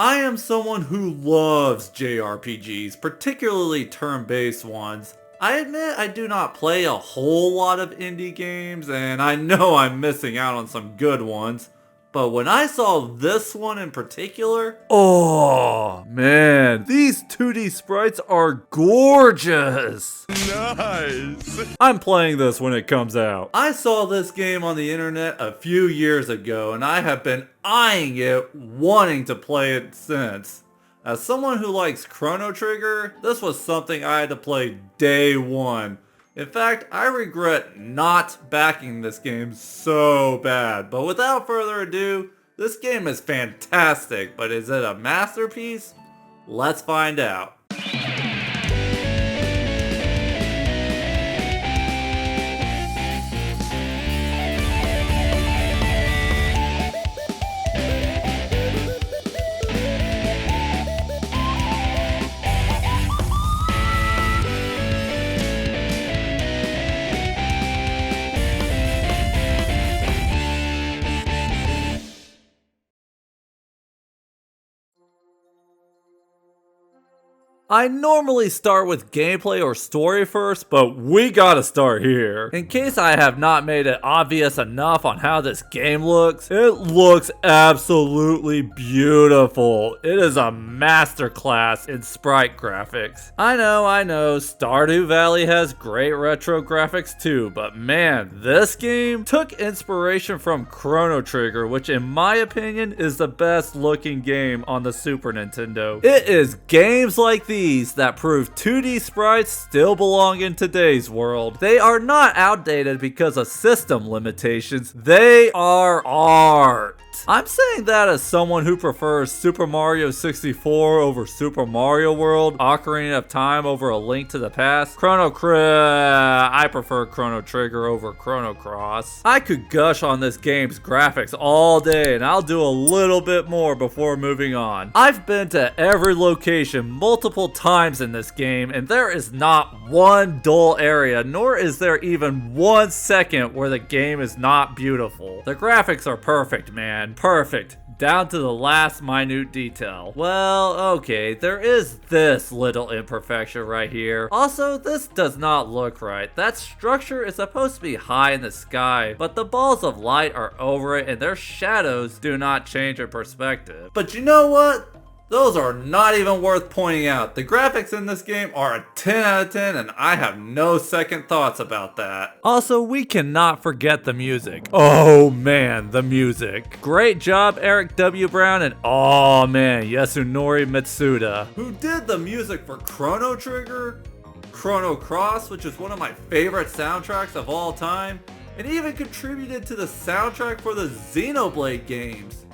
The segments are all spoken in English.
I am someone who loves JRPGs, particularly turn-based ones. I admit I do not play a whole lot of indie games, and I know I'm missing out on some good ones. But when I saw this one in particular, oh man, these 2D sprites are gorgeous! Nice! I'm playing this when it comes out. I saw this game on the internet a few years ago, and I have been eyeing it, wanting to play it since. As someone who likes Chrono Trigger, this was something I had to play day one. In fact, I regret not backing this game so bad. But without further ado, this game is fantastic, but is it a masterpiece? Let's find out. I normally start with gameplay or story first, but we gotta start here. In case I have not made it obvious enough on how this game looks, it looks absolutely beautiful. It is a masterclass in sprite graphics. I know, Stardew Valley has great retro graphics too, but man, this game took inspiration from Chrono Trigger, which in my opinion is the best looking game on the Super Nintendo. It is games like these that prove 2D sprites still belong in today's world. They are not outdated because of system limitations, they are art. I'm saying that as someone who prefers Super Mario 64 over Super Mario World, Ocarina of Time over A Link to the Past, I prefer Chrono Trigger over Chrono Cross. I could gush on this game's graphics all day, and I'll do a little bit more before moving on. I've been to every location multiple times in this game, and there is not one dull area, nor is there even 1 second where the game is not beautiful. The graphics are perfect, man. Perfect. Down to the last minute detail. Well, okay, there is this little imperfection right here. Also, this does not look right. That structure is supposed to be high in the sky, but the balls of light are over it and their shadows do not change in perspective. But you know what? Those are not even worth pointing out. The graphics in this game are a 10 out of 10 and I have no second thoughts about that. Also, we cannot forget the music. Oh man, the music. Great job Eric W. Brown and oh man, Yasunori Mitsuda. Who did the music for Chrono Trigger, Chrono Cross, which is one of my favorite soundtracks of all time, and even contributed to the soundtrack for the Xenoblade games.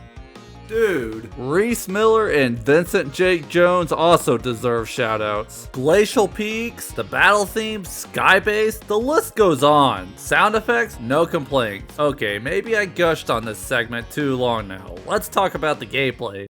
Dude. Reese Miller and Vincent Jake Jones also deserve shoutouts. Glacial Peaks, the battle theme, Skybase, the list goes on. Sound effects, no complaints. Okay, maybe I gushed on this segment too long now. Let's talk about the gameplay.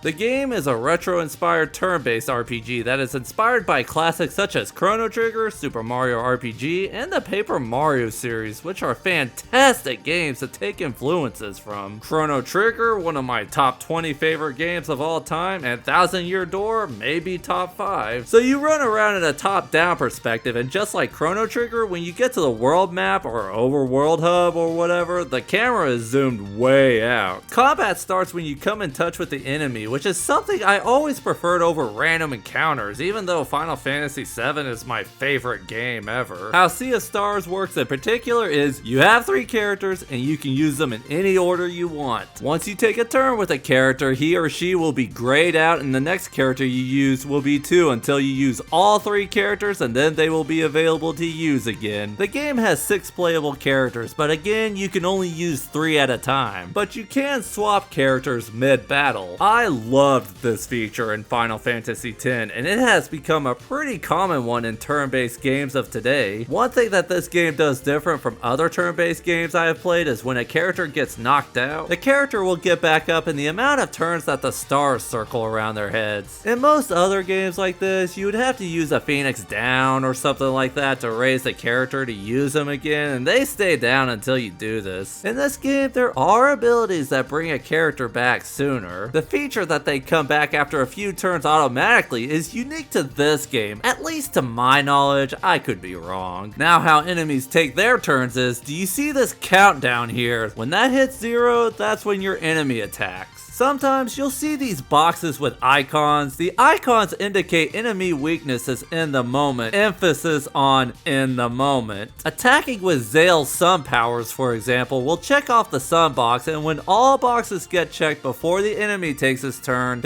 The game is a retro-inspired turn-based RPG that is inspired by classics such as Chrono Trigger, Super Mario RPG, and the Paper Mario series, which are fantastic games to take influences from. Chrono Trigger, one of my top 20 favorite games of all time, and Thousand Year Door, maybe top 5. So you run around in a top-down perspective, and just like Chrono Trigger, when you get to the world map or overworld hub or whatever, the camera is zoomed way out. Combat starts when you come in touch with the enemy, which is something I always preferred over random encounters, even though Final Fantasy VII is my favorite game ever. How Sea of Stars works in particular is you have 3 characters and you can use them in any order you want. Once you take a turn with a character, he or she will be grayed out and the next character you use will be too until you use all 3 characters and then they will be available to use again. The game has 6 playable characters, but again you can only use 3 at a time. But you can swap characters mid-battle. I loved this feature in Final Fantasy X, and it has become a pretty common one in turn-based games of today. One thing that this game does different from other turn-based games I have played is when a character gets knocked out, the character will get back up in the amount of turns that the stars circle around their heads. In most other games like this, you would have to use a Phoenix down or something like that to raise the character to use them again, and they stay down until you do this. In this game, there are abilities that bring a character back sooner. The feature that they come back after a few turns automatically is unique to this game, at least to my knowledge. I could be wrong. Now how enemies take their turns is, do you see this countdown here? When that hits 0, that's when your enemy attacks. Sometimes you'll see these boxes with icons. The icons indicate enemy weaknesses in the moment. Emphasis on in the moment. Attacking with Zale's sun powers, for example, will check off the sun box, and when all boxes get checked before the enemy takes his turn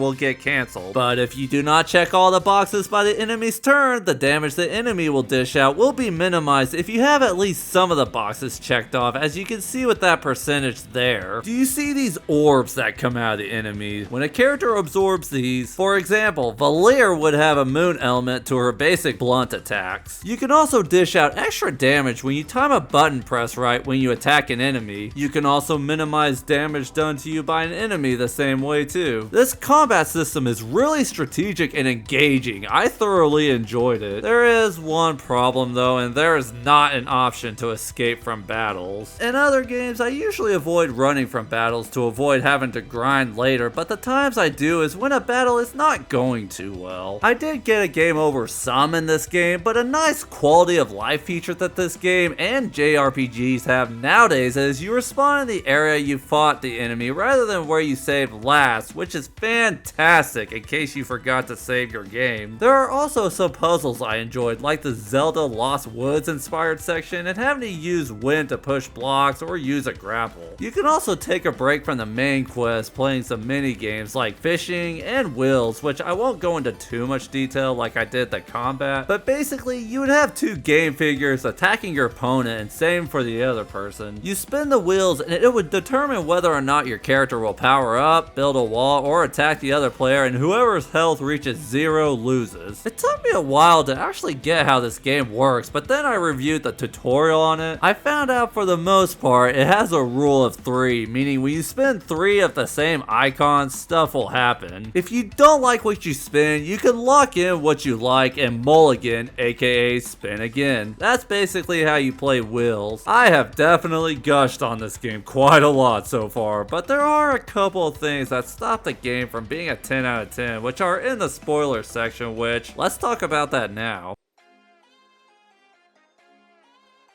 will get cancelled. But if you do not check all the boxes by the enemy's turn, the damage the enemy will dish out will be minimized if you have at least some of the boxes checked off, as you can see with that percentage there. Do you see these orbs that come out of the enemy? When a character absorbs these, for example, Valir would have a moon element to her basic blunt attacks. You can also dish out extra damage when you time a button press right when you attack an enemy. You can also minimize damage done to you by an enemy the same way too. This combat system is really strategic and engaging. I thoroughly enjoyed it. There is one problem though, and there is not an option to escape from battles. In other games, I usually avoid running from battles to avoid having to grind later, but the times I do is when a battle is not going too well. I did get a game over some in this game, but a nice quality of life feature that this game and JRPGs have nowadays is you respawn in the area you fought the enemy rather than where you saved last, which is fantastic in case you forgot to save your game. There are also some puzzles I enjoyed, like the Zelda Lost Woods inspired section and having to use wind to push blocks or use a grapple. You can also take a break from the main quest playing some mini games like fishing and wheels, which I won't go into too much detail like I did the combat, but basically you would have two game figures attacking your opponent and same for the other person. You spin the wheels and it would determine whether or not your character will power up, build a wall, or attack the other player, and whoever's health reaches 0 loses. It took me a while to actually get how this game works, but then I reviewed the tutorial on it. I found out for the most part it has a rule of 3, meaning when you spin 3 of the same icons, stuff will happen. If you don't like what you spin, you can lock in what you like and mulligan, aka spin again. That's basically how you play wheels. I have definitely gushed on this game quite a lot so far, but there are a couple of things that stop the game from being a 10 out of 10, which are in the spoiler section, which let's talk about that now.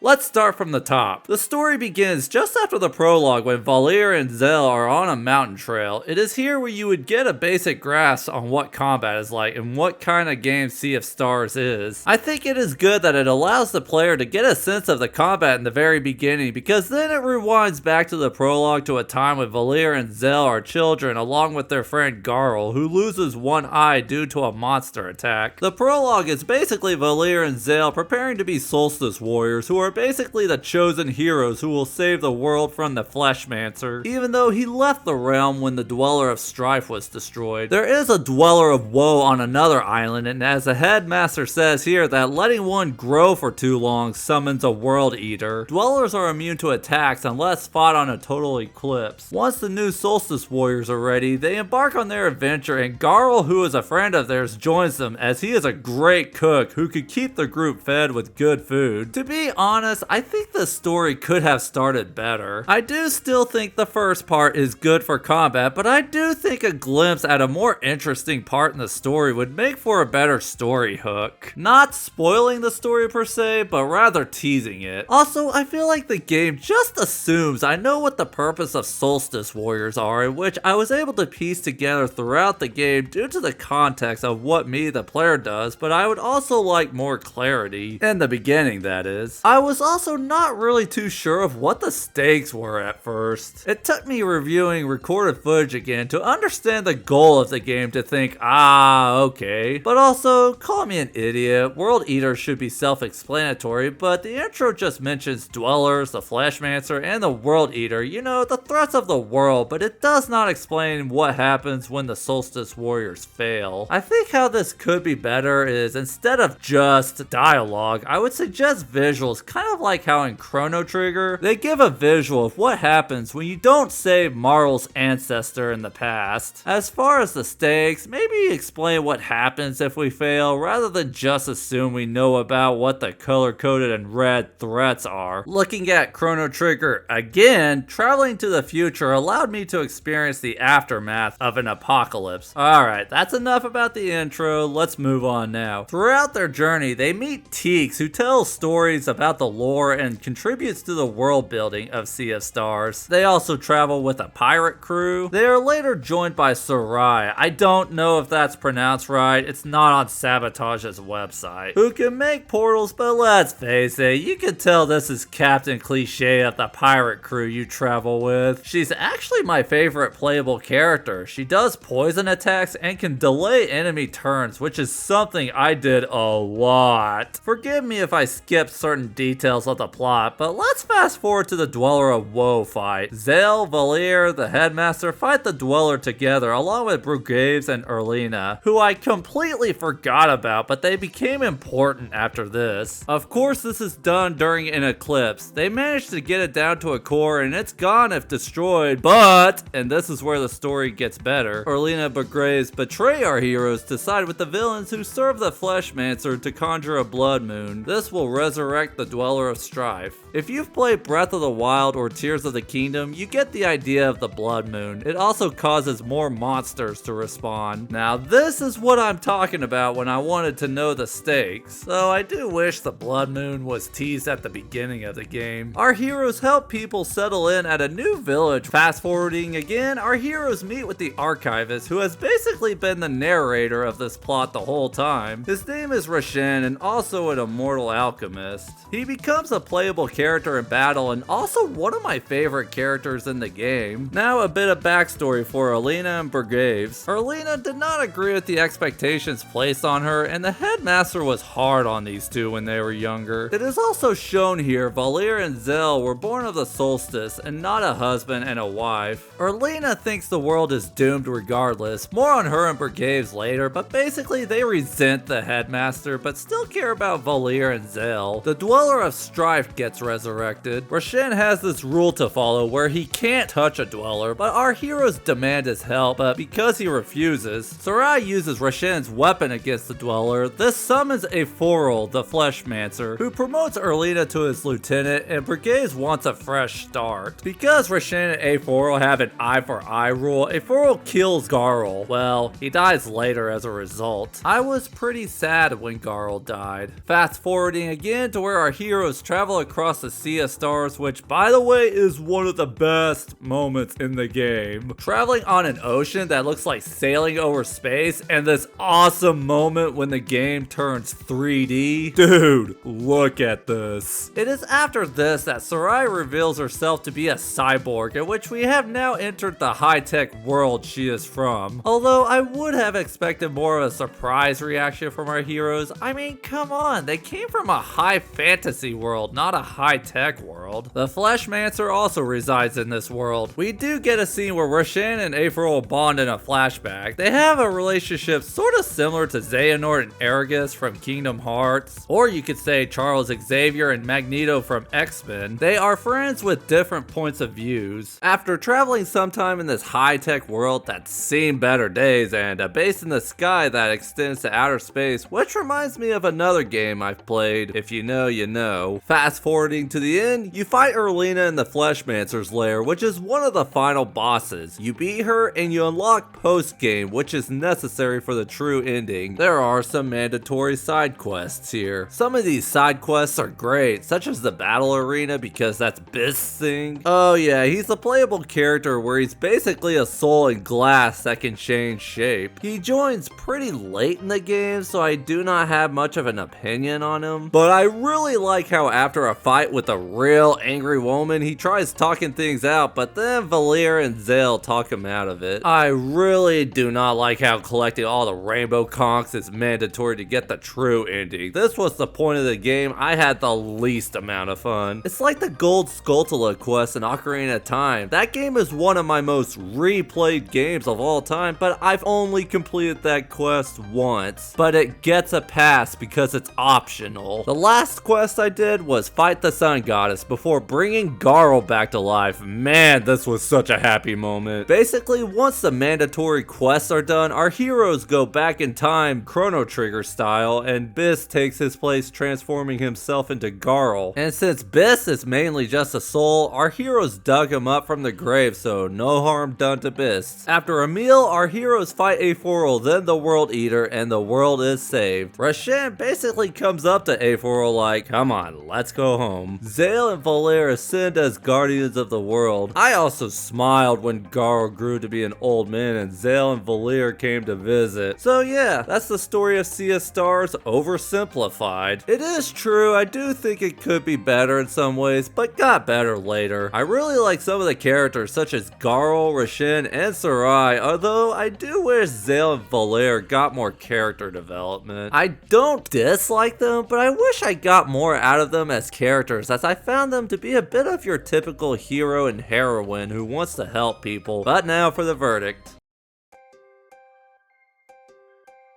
Let's start from the top. The story begins just after the prologue when Valir and Zell are on a mountain trail. It is here where you would get a basic grasp on what combat is like and what kind of game Sea of Stars is. I think it is good that it allows the player to get a sense of the combat in the very beginning, because then it rewinds back to the prologue to a time when Valir and Zell are children along with their friend Garl, who loses one eye due to a monster attack. The prologue is basically Valir and Zell preparing to be Solstice warriors who are basically the chosen heroes who will save the world from the Fleshmancer, even though he left the realm when the Dweller of Strife was destroyed. There is a Dweller of Woe on another island, and as the headmaster says here, that letting one grow for too long summons a World Eater. Dwellers are immune to attacks unless fought on a total eclipse. Once the new Solstice warriors are ready, they embark on their adventure, and Garl, who is a friend of theirs, joins them as he is a great cook who could keep the group fed with good food. To be honest, I think the story could have started better. I do still think the first part is good for combat, but I do think a glimpse at a more interesting part in the story would make for a better story hook. Not spoiling the story per se, but rather teasing it. Also, I feel like the game just assumes I know what the purpose of Solstice warriors are, in which I was able to piece together throughout the game due to the context of what me, the player, does, but I would also like more clarity. In the beginning, that is. I was also not really too sure of what the stakes were at first. It took me reviewing recorded footage again to understand the goal of the game to think, okay. But also, call me an idiot, World Eater should be self-explanatory, but the intro just mentions Dwellers, the Fleshmancer, and the World Eater, you know, the threats of the world, but it does not explain what happens when the Solstice Warriors fail. I think how this could be better is, instead of just dialogue, I would suggest visuals, kind of like how in Chrono Trigger, they give a visual of what happens when you don't save Marl's ancestor in the past. As far as the stakes, maybe explain what happens if we fail, rather than just assume we know about what the color-coded and red threats are. Looking at Chrono Trigger again, traveling to the future allowed me to experience the aftermath of an apocalypse. Alright, that's enough about the intro, let's move on now. Throughout their journey, they meet Teeks, who tells stories about the lore and contributes to the world building of Sea of Stars. They also travel with a pirate crew. They are later joined by Sarai. I don't know if that's pronounced right, it's not on Sabotage's website, who can make portals, but let's face it, you can tell this is Captain Cliché of the pirate crew you travel with. She's actually my favorite playable character. She does poison attacks and can delay enemy turns, which is something I did a lot. Forgive me if I skipped certain details of the plot, but let's fast forward to the Dweller of Woe fight. Zale, Valir, the headmaster fight the Dweller together along with Brugaves and Erlina, who I completely forgot about, but they became important after this. Of course, this is done during an eclipse. They managed to get it down to a core and it's gone if destroyed, but, and this is where the story gets better, Erlina and Brugaves betray our heroes to side with the villains who serve the Fleshmancer to conjure a blood moon. This will resurrect the Dweller of Strife. If you've played Breath of the Wild or Tears of the Kingdom, you get the idea of the blood moon. It also causes more monsters to respawn. Now this is what I'm talking about when I wanted to know the stakes, though I do wish the blood moon was teased at the beginning of the game. Our heroes help people settle in at a new village. Fast forwarding again, our heroes meet with the archivist, who has basically been the narrator of this plot the whole time. His name is Roshan and also an immortal alchemist. He becomes a playable character in battle and also one of my favorite characters in the game. Now a bit of backstory for Erlina and Brugaves. Erlina did not agree with the expectations placed on her, and the headmaster was hard on these two when they were younger. It is also shown here Valir and Zell were born of the solstice and not a husband and a wife. Erlina thinks the world is doomed regardless. More on her and Brugaves later, but basically they resent the headmaster but still care about Valir and Zell. The Dweller of Strife gets resurrected. Roshan has this rule to follow where he can't touch a Dweller, but our heroes demand his help, but because he refuses, Sarai uses Roshan's weapon against the Dweller. This summons Aforel, the Fleshmancer, who promotes Erlina to his lieutenant, and Brugaves wants a fresh start. Because Roshan and Aforel have an eye for eye rule, Aforel kills Garl. Well, he dies later as a result. I was pretty sad when Garl died. Fast forwarding again to where our heroes travel across the Sea of Stars, which by the way is one of the best moments in the game. Traveling on an ocean that looks like sailing over space, and this awesome moment when the game turns 3D. Dude, look at this. It is after this that Sarai reveals herself to be a cyborg, in which we have now entered the high-tech world she is from. Although I would have expected more of a surprise reaction from our heroes. I mean, come on, they came from a high fantasy world, not a high-tech world. The Fleshmancer also resides in this world. We do get a scene where Roshan and Aforel bond in a flashback. They have a relationship sort of similar to Xehanort and Argus from Kingdom Hearts, or you could say Charles Xavier and Magneto from X-Men. They are friends with different points of views. After traveling sometime in this high-tech world that's seen better days and a base in the sky that extends to outer space, which reminds me of another game I've played. If you know, you know. Fast forwarding to the end, you fight Erlina in the Fleshmancer's lair, which is one of the final bosses. You beat her and you unlock post-game, which is necessary for the true ending. There are some mandatory side quests here. Some of these side quests are great, such as the battle arena because that's Biss thing. Oh yeah, he's a playable character where he's basically a soul in glass that can change shape. He joins pretty late in the game, so I do not have much of an opinion on him, but I really like like how after a fight with a real angry woman, he tries talking things out, but then Valir and Zale talk him out of it. I really do not like how collecting all the rainbow conchs is mandatory to get the true ending. This was the point of the game I had the least amount of fun. It's like the Gold Skulltula quest in Ocarina of Time. That game is one of my most replayed games of all time, but I've only completed that quest once. But it gets a pass because it's optional. The last quest I did was fight the Sun Goddess before bringing Garl back to life. Man, this was such a happy moment. Basically, once the mandatory quests are done, our heroes go back in time, Chrono Trigger style, and Biss takes his place transforming himself into Garl. And since Biss is mainly just a soul, our heroes dug him up from the grave, so no harm done to Biss. After a meal, our heroes fight Aforel, then the World Eater, and the world is saved. Roshan basically comes up to Aforel like, come on, let's go home. Zale and Valir ascend as guardians of the world. I also smiled when Garl grew to be an old man and Zale and Valir came to visit. So yeah, that's the story of Sea of Stars oversimplified. It is true, I do think it could be better in some ways, but got better later. I really like some of the characters such as Garl, Roshan, and Sarai, although I do wish Zale and Valir got more character development. I don't dislike them, but I wish I got more out of them as characters, as I found them to be a bit of your typical hero and heroine who wants to help people. But now for the verdict.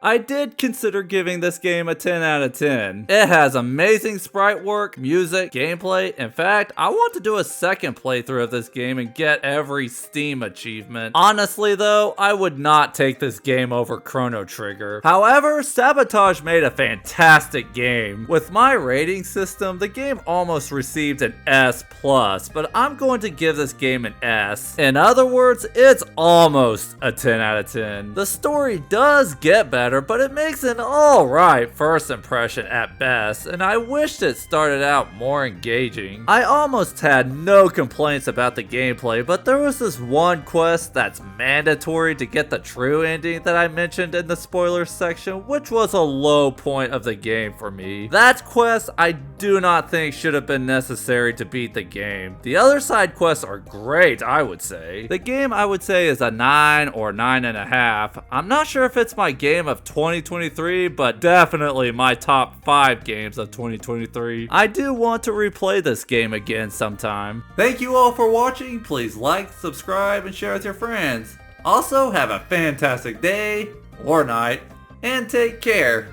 I did consider giving this game a 10 out of 10. It has amazing sprite work, music, gameplay. In fact, I want to do a second playthrough of this game and get every Steam achievement. Honestly though, I would not take this game over Chrono Trigger. However, Sabotage made a fantastic game. With my rating system, the game almost received an S+, but I'm going to give this game an S. In other words, it's almost a 10 out of 10. The story does get better, but it makes an alright first impression at best, and I wished it started out more engaging. I almost had no complaints about the gameplay, but there was this one quest that's mandatory to get the true ending that I mentioned in the spoilers section, which was a low point of the game for me. That quest I do not think should have been necessary to beat the game. The other side quests are great, I would say. The game I would say is a 9 or 9.5. I'm not sure if it's my game of 2023, but definitely my top 5 games of 2023. I do want to replay this game again sometime. Thank you all for watching. Please like, subscribe, and share with your friends. Also, have a fantastic day or night, and take care.